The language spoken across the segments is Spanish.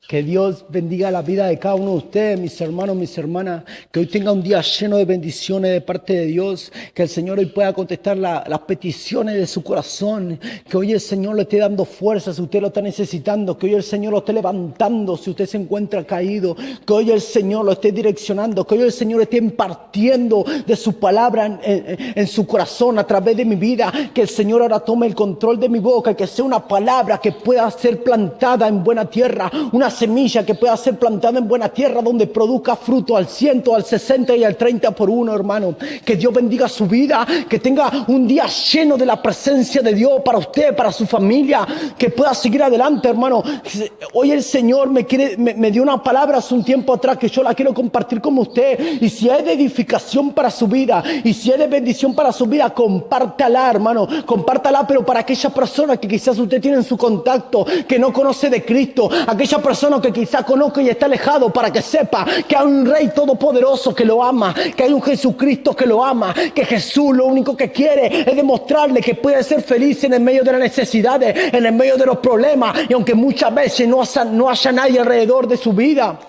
Que Dios bendiga la vida de cada uno de ustedes, mis hermanos, mis hermanas. Que hoy tenga un día lleno de bendiciones de parte de Dios. Que el Señor hoy pueda contestar las peticiones de su corazón. Que hoy el Señor le esté dando fuerza si usted lo está necesitando. Que hoy el Señor lo esté levantando si usted se encuentra caído. Que hoy el Señor lo esté direccionando. Que hoy el Señor esté impartiendo de su palabra en su corazón a través de mi vida. Que el Señor ahora tome el control de mi boca. Que sea una palabra que pueda ser plantada en buena tierra. Una semilla que pueda ser plantada en buena tierra donde produzca fruto al 100, al 60 y al 30 por uno, hermano. Que Dios bendiga su vida, que tenga un día lleno de la presencia de Dios para usted, para su familia, que pueda seguir adelante, hermano. Hoy el Señor me dio una palabra hace un tiempo atrás que yo la quiero compartir con usted. Y si es de edificación para su vida, y si es de bendición para su vida, compártala, hermano. Compártala, pero para aquella persona que quizás usted tiene en su contacto, que no conoce de Cristo, aquella persona que quizá conozca y está alejado, para que sepa que hay un Rey todopoderoso que lo ama, que hay un Jesucristo que lo ama, que Jesús lo único que quiere es demostrarle que puede ser feliz en el medio de las necesidades, en el medio de los problemas, y aunque muchas veces no haya nadie alrededor de su vida.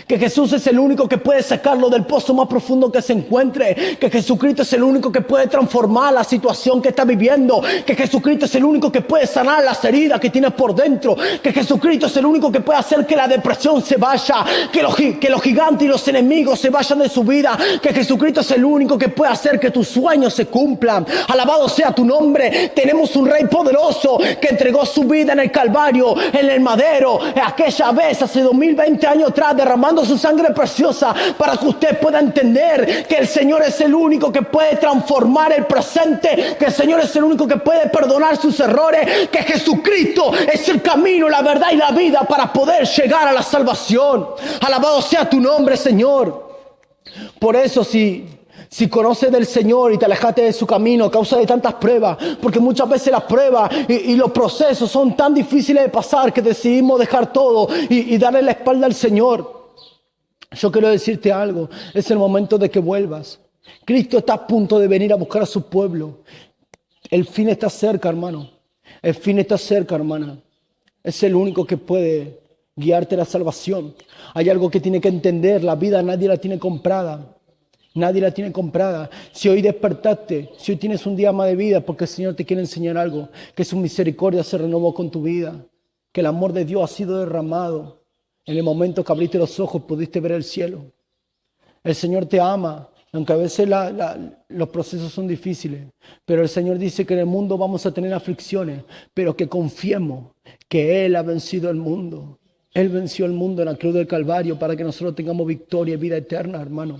Que Jesús es el único que puede sacarlo del pozo más profundo que se encuentre. Que Jesucristo es el único que puede transformar la situación que está viviendo. Que Jesucristo es el único que puede sanar las heridas que tienes por dentro. Que Jesucristo es el único que puede hacer que la depresión se vaya. Que los gigantes y los enemigos se vayan de su vida. Que Jesucristo es el único que puede hacer que tus sueños se cumplan. Alabado sea tu nombre. Tenemos un Rey poderoso que entregó su vida en el Calvario, en el madero, aquella vez hace 2020 años atrás, derramando su sangre preciosa para que usted pueda entender que el Señor es el único que puede transformar el presente, que el Señor es el único que puede perdonar sus errores, que Jesucristo es el camino, la verdad y la vida para poder llegar a la salvación. Alabado sea tu nombre, Señor. Por eso, si conoces del Señor y te alejaste de su camino a causa de tantas pruebas, porque muchas veces las pruebas y los procesos son tan difíciles de pasar que decidimos dejar todo y darle la espalda al Señor. Yo quiero decirte algo, es el momento de que vuelvas. Cristo está a punto de venir a buscar a su pueblo. El fin está cerca, hermano. El fin está cerca, hermana. Es el único que puede guiarte a la salvación. Hay algo que tiene que entender, la vida nadie la tiene comprada. Nadie la tiene comprada. Si hoy despertaste, si hoy tienes un día más de vida, porque el Señor te quiere enseñar algo, que su misericordia se renovó con tu vida, que el amor de Dios ha sido derramado. En el momento que abriste los ojos pudiste ver el cielo. El Señor te ama, aunque a veces los procesos son difíciles. Pero el Señor dice que en el mundo vamos a tener aflicciones, pero que confiemos que Él ha vencido el mundo. Él venció el mundo en la cruz del Calvario para que nosotros tengamos victoria y vida eterna, hermano.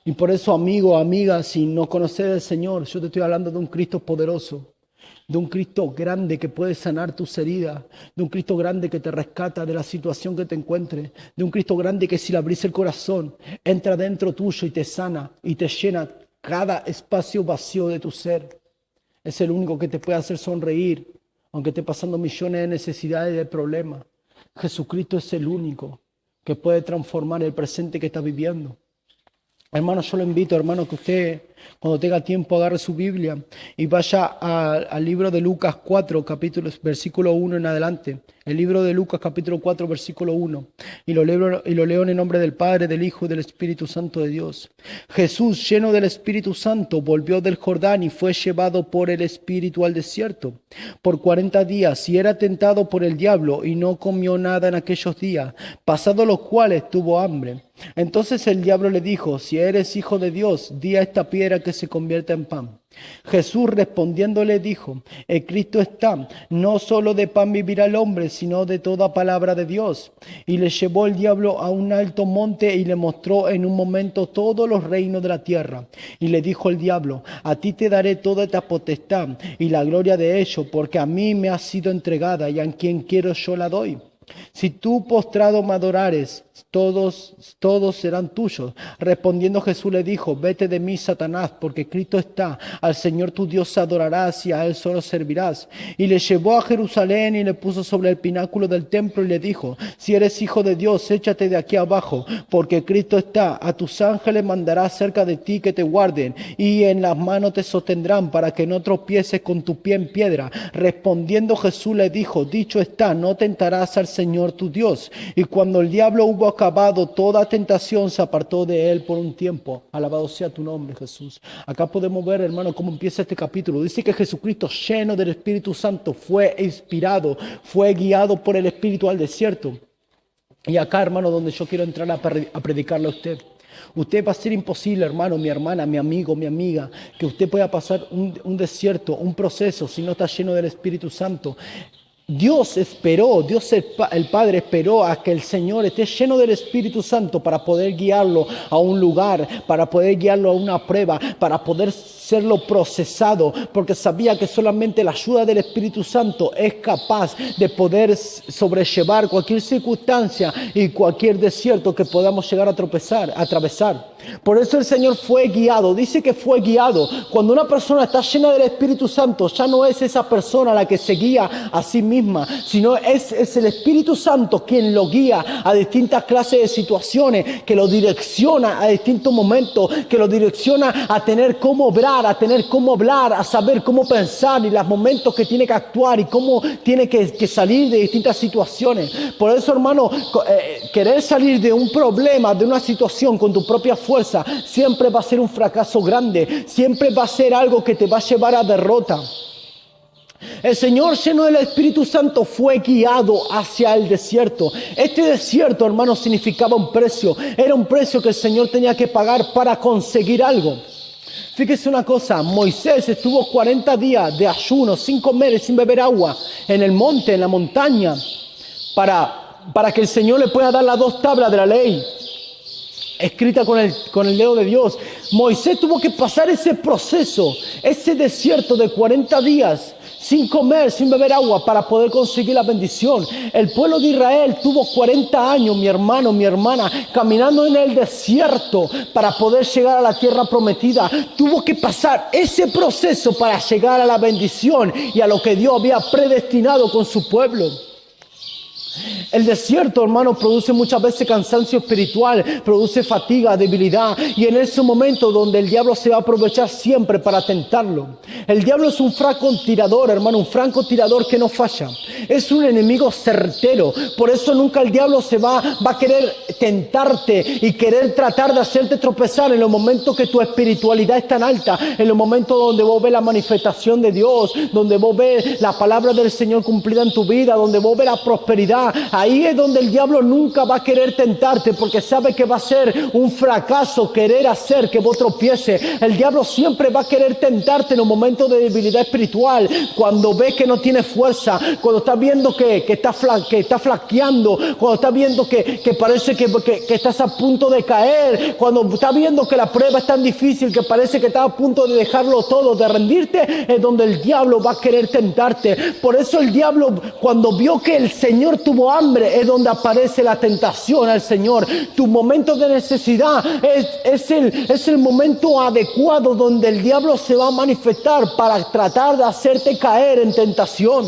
Y por eso, amigo, amiga, si no conoces al Señor, yo te estoy hablando de un Cristo poderoso. De un Cristo grande que puede sanar tus heridas, de un Cristo grande que te rescata de la situación que te encuentres, de un Cristo grande que si le abrís el corazón, entra dentro tuyo y te sana y te llena cada espacio vacío de tu ser. Es el único que te puede hacer sonreír, aunque esté pasando millones de necesidades y de problemas. Jesucristo es el único que puede transformar el presente que estás viviendo. Hermano, yo lo invito, hermano, que usted, cuando tenga tiempo, agarre su Biblia y vaya al libro de Lucas 4, versículo 1 en adelante. El libro de Lucas, capítulo 4, versículo 1. Y lo leo en el nombre del Padre, del Hijo y del Espíritu Santo de Dios. Jesús, lleno del Espíritu Santo, volvió del Jordán y fue llevado por el Espíritu al desierto por 40 días y era tentado por el diablo y no comió nada en aquellos días, pasados los cuales tuvo hambre. Entonces el diablo le dijo: si eres hijo de Dios, di a esta piedra que se convierta en pan. Jesús respondiéndole dijo: escrito está, no solo de pan vivirá el hombre, sino de toda palabra de Dios. Y le llevó el diablo a un alto monte y le mostró en un momento todos los reinos de la tierra. Y le dijo el diablo: a ti te daré toda esta potestad y la gloria de ello, porque a mí me ha sido entregada y a quien quiero yo la doy. Si tú postrado me adorares, todos serán tuyos. Respondiendo Jesús le dijo: vete de mí, Satanás, porque escrito está: al Señor tu Dios adorarás y a Él solo servirás. Y le llevó a Jerusalén y le puso sobre el pináculo del templo y le dijo: si eres hijo de Dios, échate de aquí abajo, porque escrito está: a tus ángeles mandarás cerca de ti que te guarden, y en las manos te sostendrán para que no tropieces con tu pie en piedra. Respondiendo Jesús le dijo: dicho está, no tentarás al Señor Señor tu Dios. Y cuando el diablo hubo acabado toda tentación, se apartó de él por un tiempo. Alabado sea tu nombre, Jesús. Acá podemos ver, hermano, cómo empieza este capítulo. Dice que Jesucristo, lleno del Espíritu Santo, fue inspirado, fue guiado por el Espíritu al desierto. Y acá, hermano, donde yo quiero entrar a predicarle a usted. Usted va a ser imposible, hermano, mi hermana, mi amigo, mi amiga, que usted pueda pasar un desierto, un proceso, si no está lleno del Espíritu Santo. Dios el Padre esperó a que el Señor esté lleno del Espíritu Santo para poder guiarlo a un lugar, para poder guiarlo a una prueba, para poder serlo procesado, porque sabía que solamente la ayuda del Espíritu Santo es capaz de poder sobrellevar cualquier circunstancia y cualquier desierto que podamos llegar a atravesar. Por eso el Señor fue guiado, dice que fue guiado. Cuando una persona está llena del Espíritu Santo, ya no es esa persona la que se guía a sí misma, sino es el Espíritu Santo quien lo guía a distintas clases de situaciones, que lo direcciona a distintos momentos, que lo direcciona a tener cómo obrar, a tener cómo hablar, a saber cómo pensar y los momentos que tiene que actuar y cómo tiene que salir de distintas situaciones. Por eso, hermano, querer salir de un problema, de una situación con tu propia fuerza, siempre va a ser un fracaso grande, siempre va a ser algo que te va a llevar a derrota. El Señor, lleno del Espíritu Santo, fue guiado hacia el desierto. Este desierto, hermano, significaba un precio. Era un precio que el Señor tenía que pagar para conseguir algo. Fíjese una cosa, Moisés estuvo 40 días de ayuno, sin comer y sin beber agua, en el monte, en la montaña, para que el Señor le pueda dar las 2 tablas de la ley, escrita con el dedo de Dios. Moisés tuvo que pasar ese proceso, ese desierto de 40 días, sin comer, sin beber agua, para poder conseguir la bendición. El pueblo de Israel tuvo 40 años, mi hermano, mi hermana, caminando en el desierto para poder llegar a la tierra prometida. Tuvo que pasar ese proceso para llegar a la bendición y a lo que Dios había predestinado con su pueblo. El desierto, hermano, produce muchas veces cansancio espiritual, produce fatiga, debilidad, y en ese momento donde el diablo se va a aprovechar siempre para tentarlo. El diablo es un francotirador, hermano, un francotirador que no falla. Es un enemigo certero, por eso nunca el diablo se va a querer tentarte y querer tratar de hacerte tropezar en los momentos que tu espiritualidad es tan alta, en los momentos donde vos ves la manifestación de Dios, donde vos ves la palabra del Señor cumplida en tu vida, donde vos ves la prosperidad. Ahí es donde el diablo nunca va a querer tentarte, porque sabe que va a ser un fracaso querer hacer que vos tropieces. El diablo siempre va a querer tentarte en un momento de debilidad espiritual, cuando ves que no tienes fuerza, cuando estás viendo que está flaqueando, cuando estás viendo que parece que estás a punto de caer, cuando estás viendo que la prueba es tan difícil que parece que estás a punto de dejarlo todo, de rendirte, es donde el diablo va a querer tentarte. Por eso el diablo, cuando vio que el Señor tuvo hambre, es donde aparece la tentación al Señor. Tu momento de necesidad es el momento adecuado donde el diablo se va a manifestar para tratar de hacerte caer en tentación.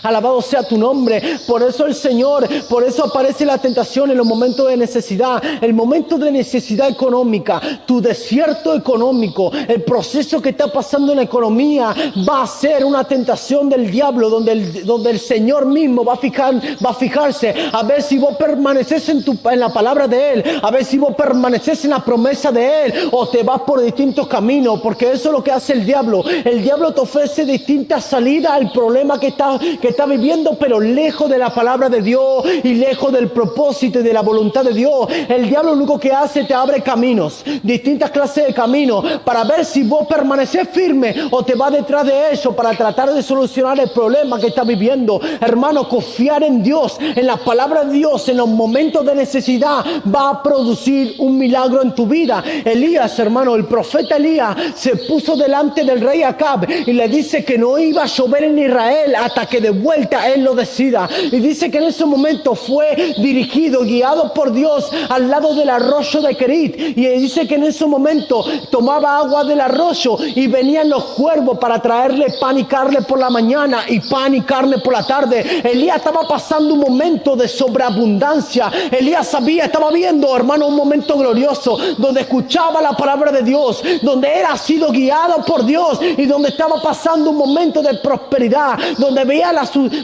Alabado sea tu nombre. Por eso el Señor, por eso aparece la tentación en los momentos de necesidad. El momento de necesidad económica, tu desierto económico, el proceso que está pasando en la economía va a ser una tentación del diablo, donde el Señor mismo va a fijarse a ver si vos permaneces en la palabra de Él, a ver si vos permaneces en la promesa de Él, o te vas por distintos caminos, porque eso es lo que hace el diablo. El diablo te ofrece distintas salidas al problema que está viviendo, pero lejos de la palabra de Dios y lejos del propósito y de la voluntad de Dios. El diablo lo único que hace, te abre caminos, distintas clases de caminos, para ver si vos permaneces firme o te vas detrás de ellos para tratar de solucionar el problema que estás viviendo. Hermano, confiar en Dios, en la palabra de Dios, en los momentos de necesidad, va a producir un milagro en tu vida. Elías, hermano, el profeta Elías se puso delante del rey Acab y le dice que no iba a llover en Israel hasta que de vuelta él lo decida. Y dice que en ese momento fue dirigido, guiado por Dios al lado del arroyo de Querit, y dice que en ese momento tomaba agua del arroyo y venían los cuervos para traerle pan y carne por la mañana y pan y carne por la tarde. Elías estaba pasando un momento de sobreabundancia. Elías estaba viendo, hermano, un momento glorioso donde escuchaba la palabra de Dios, donde era sido guiado por Dios y donde estaba pasando un momento de prosperidad, donde veía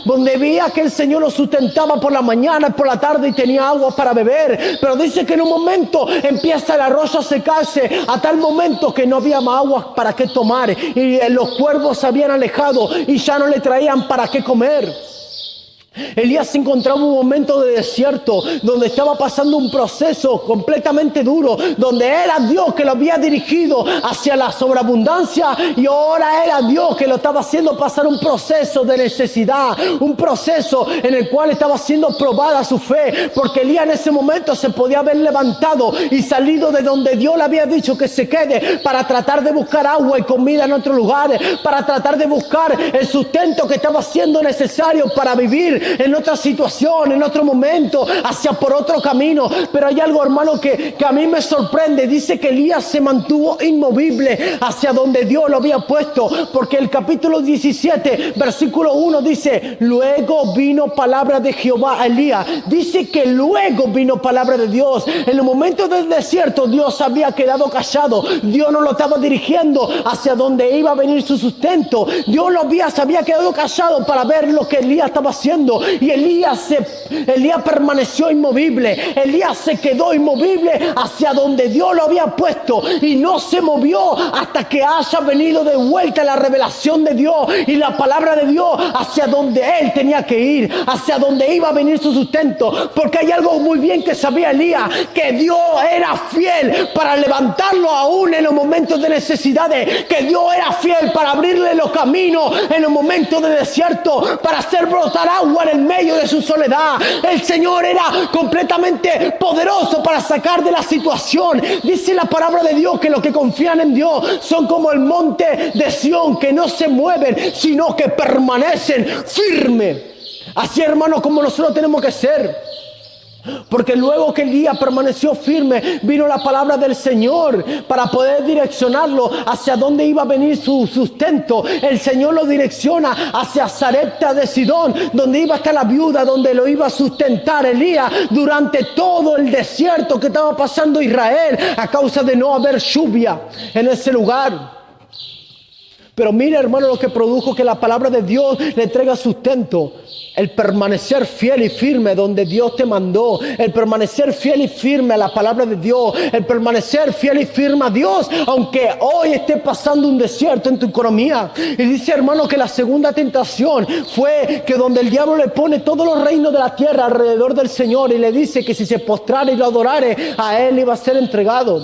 donde veía que el Señor lo sustentaba por la mañana y por la tarde y tenía agua para beber. Pero dice que en un momento empieza el arroyo a secarse a tal momento que no había más agua para qué tomar. Y los cuervos se habían alejado y ya no le traían para qué comer. Elías se encontraba en un momento de desierto donde estaba pasando un proceso completamente duro, donde era Dios que lo había dirigido hacia la sobreabundancia y ahora era Dios que lo estaba haciendo pasar un proceso de necesidad, un proceso en el cual estaba siendo probada su fe, porque Elías en ese momento se podía haber levantado y salido de donde Dios le había dicho que se quede para tratar de buscar agua y comida en otros lugares, para tratar de buscar el sustento que estaba siendo necesario para vivir en otra situación, en otro momento, hacia por otro camino. Pero hay algo, hermano, que a mí me sorprende. Dice que Elías se mantuvo inmovible hacia donde Dios lo había puesto, porque el capítulo 17, versículo 1 dice: luego vino palabra de Jehová a Elías. Dice que luego vino palabra de Dios. En el momento del desierto, Dios había quedado callado. Dios no lo estaba dirigiendo hacia donde iba a venir su sustento. Dios se había quedado callado para ver lo que Elías estaba haciendo. Y Elías permaneció inmovible. Elías se quedó inmovible hacia donde Dios lo había puesto y no se movió hasta que haya venido de vuelta la revelación de Dios y la palabra de Dios hacia donde él tenía que ir, hacia donde iba a venir su sustento. Porque hay algo muy bien que sabía Elías, que Dios era fiel para levantarlo aún en los momentos de necesidades, que Dios era fiel para abrirle los caminos en los momentos de desierto, para hacer brotar agua en el medio de su soledad. El Señor era completamente poderoso para sacar de la situación. Dice la palabra de Dios que los que confían en Dios son como el monte de Sión, que no se mueven, sino que permanecen firmes. Así, hermanos, como nosotros tenemos que ser. Porque luego que Elías permaneció firme, vino la palabra del Señor para poder direccionarlo hacia dónde iba a venir su sustento. El Señor lo direcciona hacia Sarepta de Sidón, donde iba a estar la viuda, donde lo iba a sustentar Elías durante todo el desierto que estaba pasando Israel a causa de no haber lluvia en ese lugar. Pero mira, hermano, lo que produjo que la palabra de Dios le traiga sustento. El permanecer fiel y firme donde Dios te mandó. El permanecer fiel y firme a la palabra de Dios. El permanecer fiel y firme a Dios, aunque hoy esté pasando un desierto en tu economía. Y dice, hermano, que la segunda tentación fue que donde el diablo le pone todos los reinos de la tierra alrededor del Señor y le dice que si se postrara y lo adorare, a él iba a ser entregado.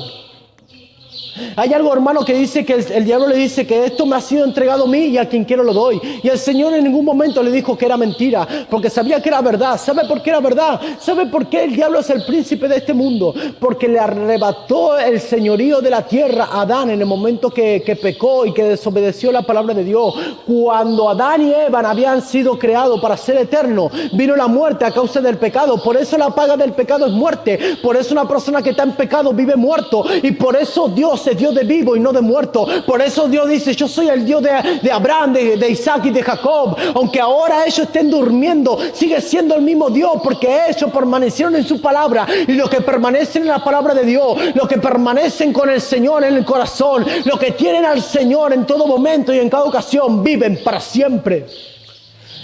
Hay algo, hermano, que dice que el diablo le dice que esto me ha sido entregado a mí y a quien quiero lo doy. Y el Señor en ningún momento le dijo que era mentira, porque sabía que era verdad. ¿Sabe por qué era verdad? ¿Sabe por qué el diablo es el príncipe de este mundo? Porque le arrebató el señorío de la tierra a Adán en el momento que pecó y que desobedeció la palabra de Dios. Cuando Adán y Eva habían sido creados para ser eternos, vino la muerte a causa del pecado. Por eso la paga del pecado es muerte. Por eso una persona que está en pecado vive muerto. Y por eso Dios es Dios de vivo y no de muerto. Por eso Dios dice: yo soy el Dios de Abraham, de Isaac y de Jacob. Aunque ahora ellos estén durmiendo, sigue siendo el mismo Dios, porque ellos permanecieron en su palabra. Y los que permanecen en la palabra de Dios, los que permanecen con el Señor en el corazón, los que tienen al Señor en todo momento y en cada ocasión, viven para siempre.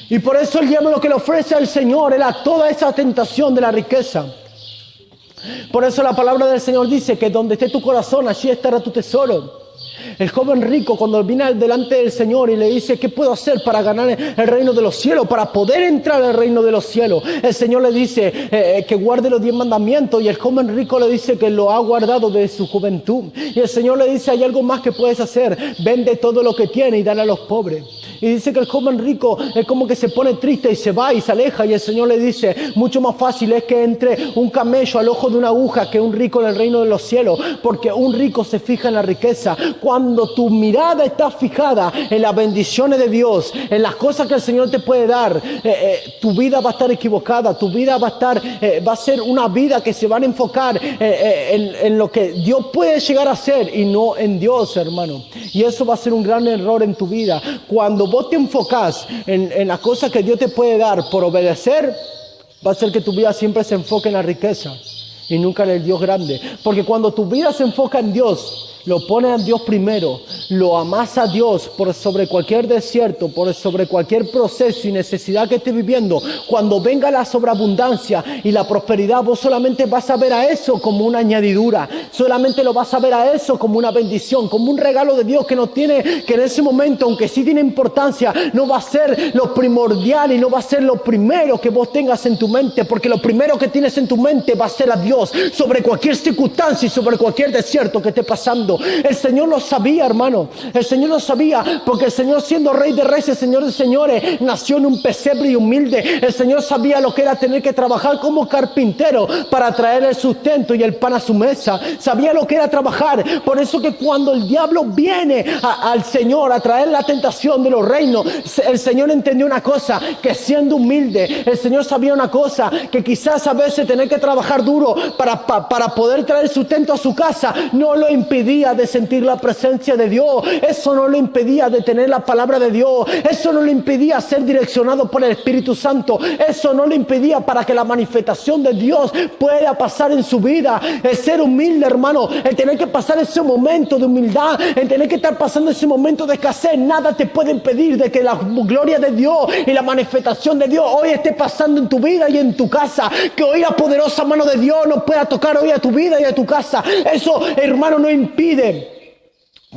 Y por eso el diablo lo que le ofrece al Señor era toda esa tentación de la riqueza. Por eso la palabra del Señor dice que donde esté tu corazón, allí estará tu tesoro. El joven rico, cuando viene delante del Señor y le dice: ¿qué puedo hacer para ganar el reino de los cielos? Para poder entrar al reino de los cielos. El Señor le dice que guarde los 10 mandamientos. Y el joven rico le dice que lo ha guardado desde su juventud. Y el Señor le dice: hay algo más que puedes hacer. Vende todo lo que tienes y dale a los pobres. Y dice que el joven rico es como que se pone triste y se va y se aleja. Y el Señor le dice: mucho más fácil es que entre un camello al ojo de una aguja que un rico en el reino de los cielos. Porque un rico se fija en la riqueza. Cuando tu mirada está fijada en las bendiciones de Dios, en las cosas que el Señor te puede dar, tu vida va a estar equivocada. Tu vida va a ser una vida que se van a enfocar en lo que Dios puede llegar a ser y no en Dios, hermano. Y eso va a ser un gran error en tu vida. Cuando vos te enfocás en las cosas que Dios te puede dar por obedecer, va a ser que tu vida siempre se enfoque en la riqueza y nunca en el Dios grande. Porque cuando tu vida se enfoca en Dios, lo pones a Dios primero, lo amas a Dios por sobre cualquier desierto, por sobre cualquier proceso y necesidad que estés viviendo, cuando venga la sobreabundancia y la prosperidad, vos solamente vas a ver a eso como una añadidura, solamente lo vas a ver a eso como una bendición, como un regalo de Dios que no tiene, que en ese momento, aunque sí tiene importancia, no va a ser lo primordial y no va a ser lo primero que vos tengas en tu mente, porque lo primero que tienes en tu mente va a ser a Dios sobre cualquier circunstancia y sobre cualquier desierto que esté pasando. El Señor lo sabía, hermano. El Señor lo sabía, porque el Señor, siendo Rey de Reyes, Señor de Señores, nació en un pesebre y humilde. El Señor sabía lo que era tener que trabajar como carpintero para traer el sustento y el pan a su mesa. Sabía lo que era trabajar. Por eso que cuando el diablo viene al Señor a traer la tentación de los reinos, el Señor entendió una cosa, que siendo humilde, el Señor sabía una cosa, que quizás a veces tener que trabajar duro para poder traer sustento a su casa no lo impedía de sentir la presencia de Dios. Eso no lo impedía de tener la palabra de Dios. Eso no lo impedía ser direccionado por el Espíritu Santo. Eso no lo impedía para que la manifestación de Dios pueda pasar en su vida. El ser humilde, hermano, el tener que pasar ese momento de humildad, el tener que estar pasando ese momento de escasez, nada te puede impedir de que la gloria de Dios y la manifestación de Dios hoy esté pasando en tu vida y en tu casa. Que hoy la poderosa mano de Dios no pueda tocar hoy a tu vida y a tu casa. Eso, hermano, no impide.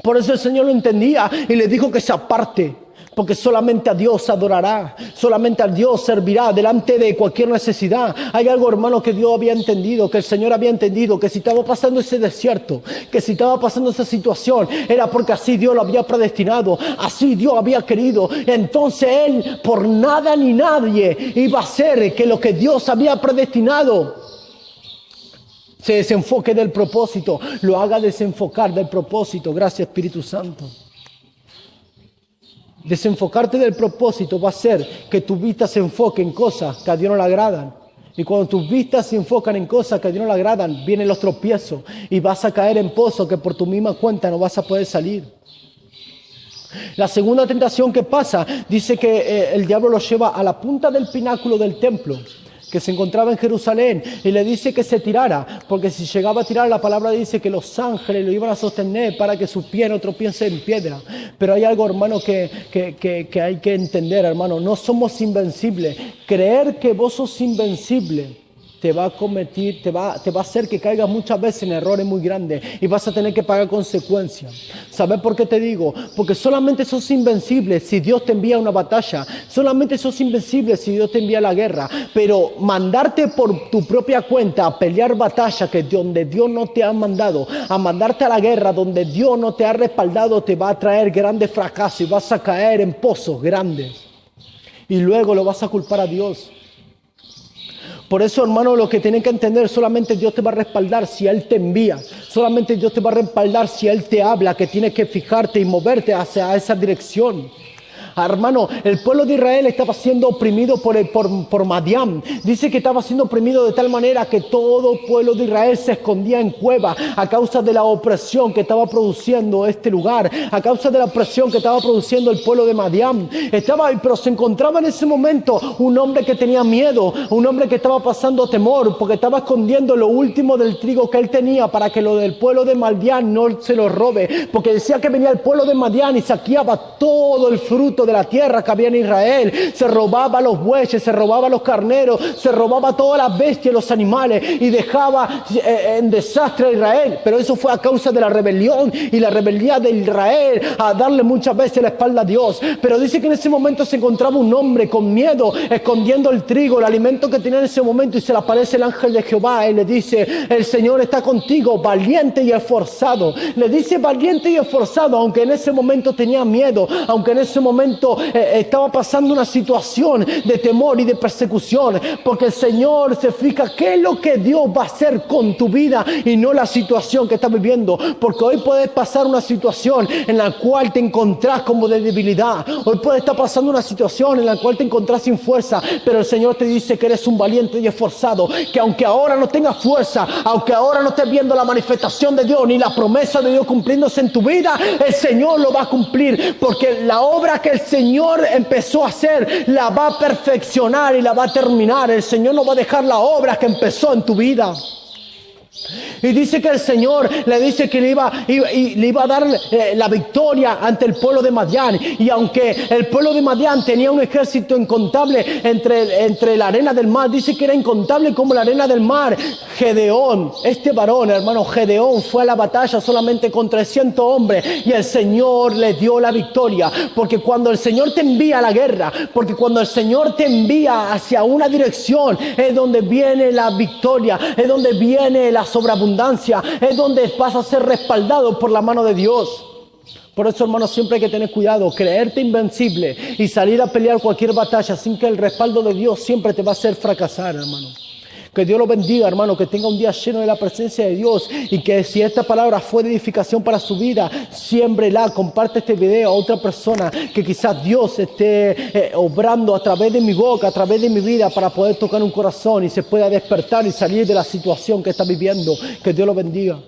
Por eso el Señor lo entendía y le dijo que se aparte, porque solamente a Dios adorará, solamente a Dios servirá delante de cualquier necesidad. Hay algo, hermano, que Dios había entendido, que el Señor había entendido, que si estaba pasando ese desierto, que si estaba pasando esa situación, era porque así Dios lo había predestinado, así Dios había querido. Entonces Él, por nada ni nadie, iba a hacer que lo que Dios había predestinado se desenfoque del propósito, lo haga desenfocar del propósito. Gracias, Espíritu Santo. Desenfocarte del propósito va a hacer que tu vista se enfoque en cosas que a Dios no le agradan. Y cuando tus vistas se enfocan en cosas que a Dios no le agradan, vienen los tropiezos y vas a caer en pozos que por tu misma cuenta no vas a poder salir. La segunda tentación que pasa, dice que el diablo lo lleva a la punta del pináculo del templo que se encontraba en Jerusalén y le dice que se tirara, porque si llegaba a tirar, la palabra dice que los ángeles lo iban a sostener para que su pie no tropiece en piedra. Pero hay algo, hermano, que hay que entender, hermano, no somos invencibles. Creer que vos sos invencible te va a hacer que caigas muchas veces en errores muy grandes y vas a tener que pagar consecuencias. ¿Sabes por qué te digo? Porque solamente sos invencible si Dios te envía una batalla, solamente sos invencible si Dios te envía la guerra, pero mandarte por tu propia cuenta a pelear batalla que donde Dios no te ha mandado, a mandarte a la guerra donde Dios no te ha respaldado, te va a traer grandes fracasos y vas a caer en pozos grandes y luego lo vas a culpar a Dios. Por eso, hermano, lo que tienen que entender, solamente Dios te va a respaldar si Él te envía. Solamente Dios te va a respaldar si Él te habla, que tienes que fijarte y moverte hacia esa dirección. Hermano, el pueblo de Israel estaba siendo oprimido por Madián. Dice que estaba siendo oprimido de tal manera que todo el pueblo de Israel se escondía en cuevas a causa de la opresión que estaba produciendo este lugar, a causa de la opresión que estaba produciendo el pueblo de Madián. Pero se encontraba en ese momento un hombre que tenía miedo, un hombre que estaba pasando temor, porque estaba escondiendo lo último del trigo que él tenía para que lo del pueblo de Madián no se lo robe, porque decía que venía el pueblo de Madián y saqueaba todo el fruto de la tierra que había en Israel, se robaba los bueyes, se robaba los carneros, se robaba todas las bestias, los animales y dejaba en desastre a Israel. Pero eso fue a causa de la rebelión y la rebeldía de Israel a darle muchas veces la espalda a Dios. Pero dice que en ese momento se encontraba un hombre con miedo escondiendo el trigo, el alimento que tenía en ese momento, y se le aparece el ángel de Jehová y le dice: el Señor está contigo, valiente y esforzado. Le dice valiente y esforzado, aunque en ese momento tenía miedo, aunque en ese momento estaba pasando una situación de temor y de persecución, porque el Señor se fija qué es lo que Dios va a hacer con tu vida y no la situación que estás viviendo, porque hoy puedes pasar una situación en la cual te encontrás como de debilidad, hoy puede estar pasando una situación en la cual te encontrás sin fuerza, pero el Señor te dice que eres un valiente y esforzado, que aunque ahora no tengas fuerza, aunque ahora no estés viendo la manifestación de Dios ni la promesa de Dios cumpliéndose en tu vida, el Señor lo va a cumplir, porque la obra que el Señor empezó a hacer la va a perfeccionar y la va a terminar. El Señor no va a dejar la obra que empezó en tu vida. Y dice que el Señor le dice que le iba a dar la victoria ante el pueblo de Madián. Y aunque el pueblo de Madián tenía un ejército incontable entre la arena del mar, dice que era incontable como la arena del mar. Gedeón, este varón, hermano, Gedeón fue a la batalla solamente con 300 hombres y el Señor le dio la victoria. Porque cuando el Señor te envía a la guerra, porque cuando el Señor te envía hacia una dirección, es donde viene la victoria, es donde viene la sobreabundancia, es donde vas a ser respaldado por la mano de Dios. Por eso, hermano, siempre hay que tener cuidado, creerte invencible y salir a pelear cualquier batalla sin que el respaldo de Dios siempre te va a hacer fracasar, hermano. Que Dios lo bendiga, hermano, que tenga un día lleno de la presencia de Dios y que si esta palabra fue de edificación para su vida, siémbrela, comparte este video a otra persona que quizás Dios esté obrando a través de mi boca, a través de mi vida para poder tocar un corazón y se pueda despertar y salir de la situación que está viviendo. Que Dios lo bendiga.